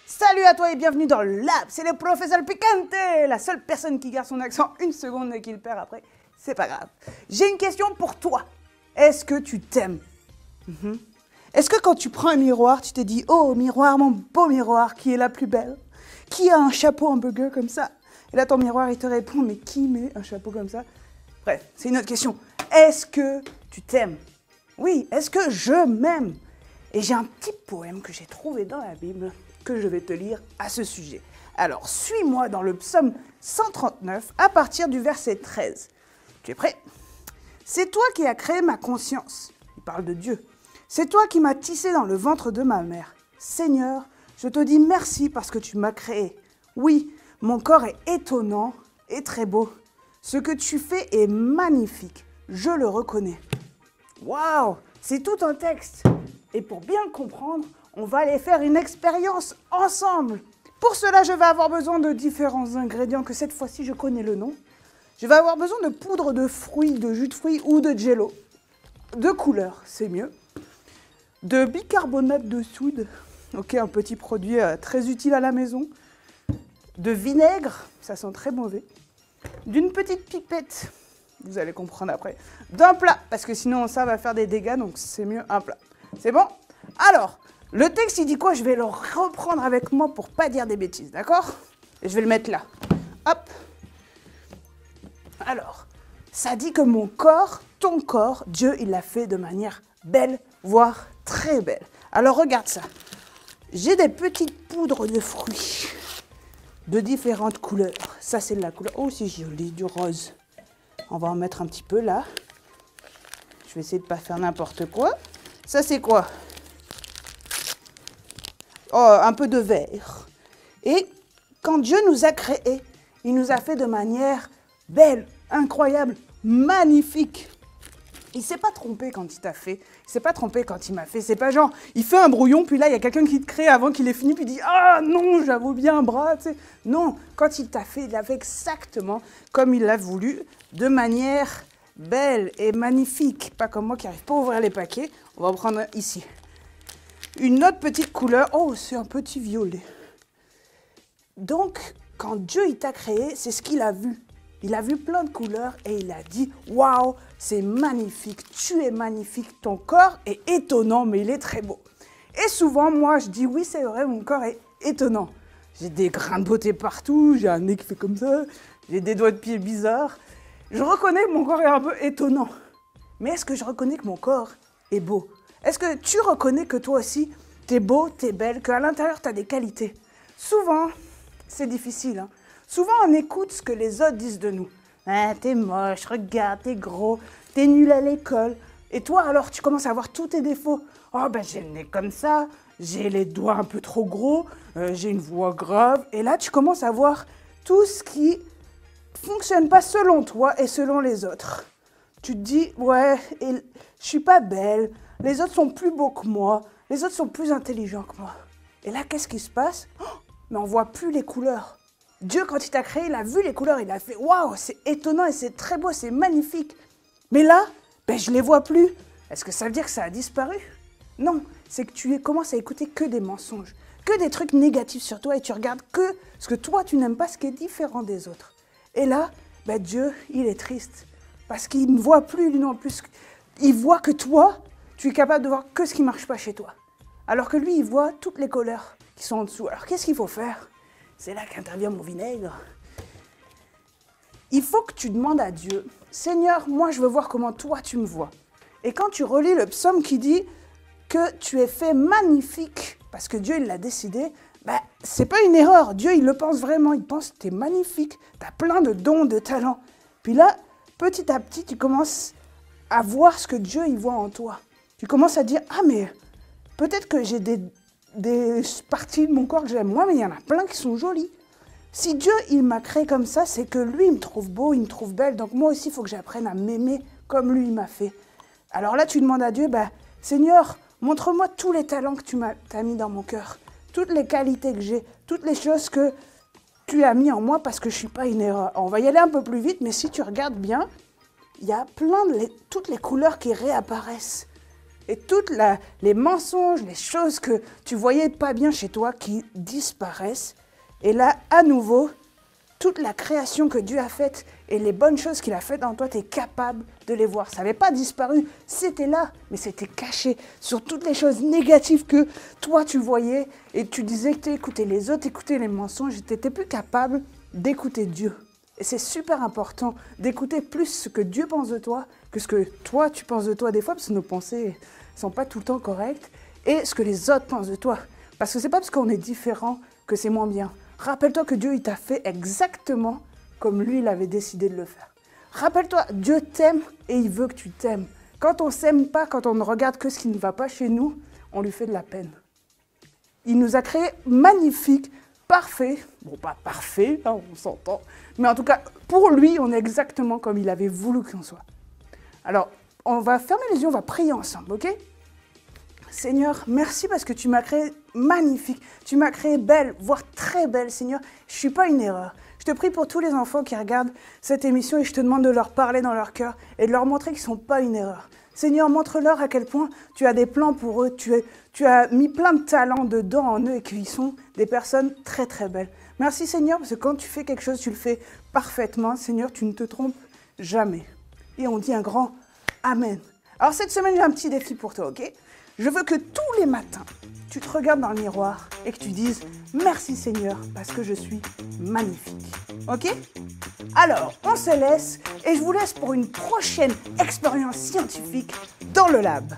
Salut à toi et bienvenue dans le Lab, c'est le professeur Picante, la seule personne qui garde son accent une seconde et qui le perd après, c'est pas grave. J'ai une question pour toi, est-ce que tu t'aimes? Est-ce que quand tu prends un miroir, tu te dis « Oh, miroir, mon beau miroir, qui est la plus belle? Qui a un chapeau hamburger comme ça ?» Et là, ton miroir, il te répond « Mais qui met un chapeau comme ça ?» Bref, c'est une autre question. Est-ce que tu t'aimes? Oui, est-ce que je m'aime? Et j'ai un petit poème que j'ai trouvé dans la Bible que je vais te lire à ce sujet. Alors, suis-moi dans le psaume 139 à partir du verset 13. Tu es prêt? C'est toi qui as créé ma conscience. Il parle de Dieu. C'est toi qui m'as tissé dans le ventre de ma mère. Seigneur, je te dis merci parce que tu m'as créé. Oui, mon corps est étonnant et très beau. Ce que tu fais est magnifique. Je le reconnais. Waouh, c'est tout un texte. Et pour bien le comprendre, on va aller faire une expérience ensemble. Pour cela, je vais avoir besoin de différents ingrédients que cette fois-ci, je connais le nom. Je vais avoir besoin de poudre de fruits, de jus de fruits ou de jello. De couleur, c'est mieux. De bicarbonate de soude, ok, un petit produit très utile à la maison. De vinaigre, ça sent très mauvais. D'une petite pipette, vous allez comprendre après. D'un plat, parce que sinon ça va faire des dégâts, donc c'est mieux un plat. C'est bon? Alors, le texte, il dit quoi? Je vais le reprendre avec moi pour pas dire des bêtises, d'accord? Et je vais le mettre là. Hop. Alors, ça dit que mon corps, ton corps, Dieu, il l'a fait de manière belle, voire très belle. Alors, regarde ça. J'ai des petites poudres de fruits de différentes couleurs. Ça, c'est de la couleur... Oh, c'est joli, du rose. On va en mettre un petit peu là. Je vais essayer de pas faire n'importe quoi. Ça, c'est quoi? Oh, un peu de vert. Et quand Dieu nous a créés, il nous a fait de manière belle, incroyable, magnifique. Il ne s'est pas trompé quand il t'a fait. Il ne s'est pas trompé quand il m'a fait. C'est pas genre, il fait un brouillon, puis là, il y a quelqu'un qui te crée avant qu'il ait fini, puis il dit « Ah non, j'avoue bien un bras », tu sais. Non, quand il t'a fait, il l'a fait exactement comme il l'a voulu, de manière belle et magnifique. Pas comme moi qui n'arrive pas à ouvrir les paquets. On va en prendre un ici. Une autre petite couleur. Oh, c'est un petit violet. Donc, quand Dieu il t'a créé, c'est ce qu'il a vu. Il a vu plein de couleurs et il a dit « Waouh, c'est magnifique, tu es magnifique, ton corps est étonnant, mais il est très beau. » Et souvent, moi, je dis « Oui, c'est vrai, mon corps est étonnant. J'ai des grains de beauté partout, j'ai un nez qui fait comme ça, j'ai des doigts de pied bizarres. Je reconnais que mon corps est un peu étonnant. Mais est-ce que je reconnais que mon corps est beau? Est-ce que tu reconnais que toi aussi, t'es beau, t'es belle, qu'à l'intérieur, t'as des qualités? Souvent, c'est difficile, hein. Souvent, on écoute ce que les autres disent de nous. Ah, t'es moche, regarde, t'es gros, t'es nul à l'école. Et toi, alors, tu commences à voir tous tes défauts. Oh, ben, j'ai le nez comme ça, j'ai les doigts un peu trop gros, j'ai une voix grave. Et là, tu commences à voir tout ce qui fonctionne pas selon toi et selon les autres. Tu te dis, ouais, je suis pas belle, les autres sont plus beaux que moi, les autres sont plus intelligents que moi. Et là, qu'est-ce qui se passe? Oh, mais on voit plus les couleurs. Dieu, quand il t'a créé, il a vu les couleurs, il a fait « Waouh, c'est étonnant et c'est très beau, c'est magnifique !» Mais là, ben, je ne les vois plus. Est-ce que ça veut dire que ça a disparu? Non, c'est que tu commences à écouter que des mensonges, que des trucs négatifs sur toi et tu regardes que ce que toi, tu n'aimes pas, ce qui est différent des autres. Et là, ben, Dieu, il est triste parce qu'il ne voit plus, lui non plus. Il voit que toi, tu es capable de voir que ce qui ne marche pas chez toi. Alors que lui, il voit toutes les couleurs qui sont en dessous. Alors qu'est-ce qu'il faut faire? C'est là qu'intervient mon vinaigre. Il faut que tu demandes à Dieu, « Seigneur, moi je veux voir comment toi tu me vois. » Et quand tu relis le psaume qui dit que tu es fait magnifique, parce que Dieu il l'a décidé, ben, c'est pas une erreur. Dieu il le pense vraiment, il pense que tu es magnifique, tu as plein de dons, de talents. Puis là, petit à petit, tu commences à voir ce que Dieu il voit en toi. Tu commences à dire, « Ah mais peut-être que j'ai des parties de mon corps que j'aime moins, mais il y en a plein qui sont jolies. » Si Dieu, il m'a créé comme ça, c'est que lui, il me trouve beau, il me trouve belle. Donc moi aussi, il faut que j'apprenne à m'aimer comme lui, il m'a fait. Alors là, tu demandes à Dieu, Seigneur, montre-moi tous les talents que tu t'as mis dans mon cœur, toutes les qualités que j'ai, toutes les choses que tu as mis en moi parce que je ne suis pas une erreur. On va y aller un peu plus vite, mais si tu regardes bien, il y a toutes les couleurs qui réapparaissent. Et les mensonges, les choses que tu voyais pas bien chez toi qui disparaissent. Et là, à nouveau, toute la création que Dieu a faite et les bonnes choses qu'il a faites en toi, tu es capable de les voir. Ça n'avait pas disparu, c'était là, mais c'était caché sur toutes les choses négatives que toi tu voyais et tu disais que tu écoutais les autres, écoutais les mensonges, tu n'étais plus capable d'écouter Dieu. Et c'est super important d'écouter plus ce que Dieu pense de toi que ce que toi tu penses de toi des fois, parce que nos pensées ne sont pas tout le temps correctes, et ce que les autres pensent de toi. Parce que c'est pas parce qu'on est différent que c'est moins bien. Rappelle-toi que Dieu, il t'a fait exactement comme lui, il avait décidé de le faire. Rappelle-toi, Dieu t'aime et il veut que tu t'aimes. Quand on ne s'aime pas, quand on ne regarde que ce qui ne va pas chez nous, on lui fait de la peine. Il nous a créés magnifiques, parfaits. Bon, pas parfaits, hein, on s'entend. Mais en tout cas, pour lui, on est exactement comme il avait voulu qu'on soit. Alors, on va fermer les yeux, on va prier ensemble, ok ? Seigneur, merci parce que tu m'as créé magnifique, tu m'as créé belle, voire très belle, Seigneur. Je ne suis pas une erreur. Je te prie pour tous les enfants qui regardent cette émission et je te demande de leur parler dans leur cœur et de leur montrer qu'ils ne sont pas une erreur. Seigneur, montre-leur à quel point tu as des plans pour eux, tu as mis plein de talents dedans en eux et qu'ils sont des personnes très très belles. Merci Seigneur, parce que quand tu fais quelque chose, tu le fais parfaitement. Seigneur, tu ne te trompes jamais. Et on dit un grand Amen. Alors cette semaine, j'ai un petit défi pour toi, ok ? Je veux que tous les matins, tu te regardes dans le miroir et que tu dises « Merci Seigneur, parce que je suis magnifique ». Ok ? Alors, on se laisse et je vous laisse pour une prochaine expérience scientifique dans le lab.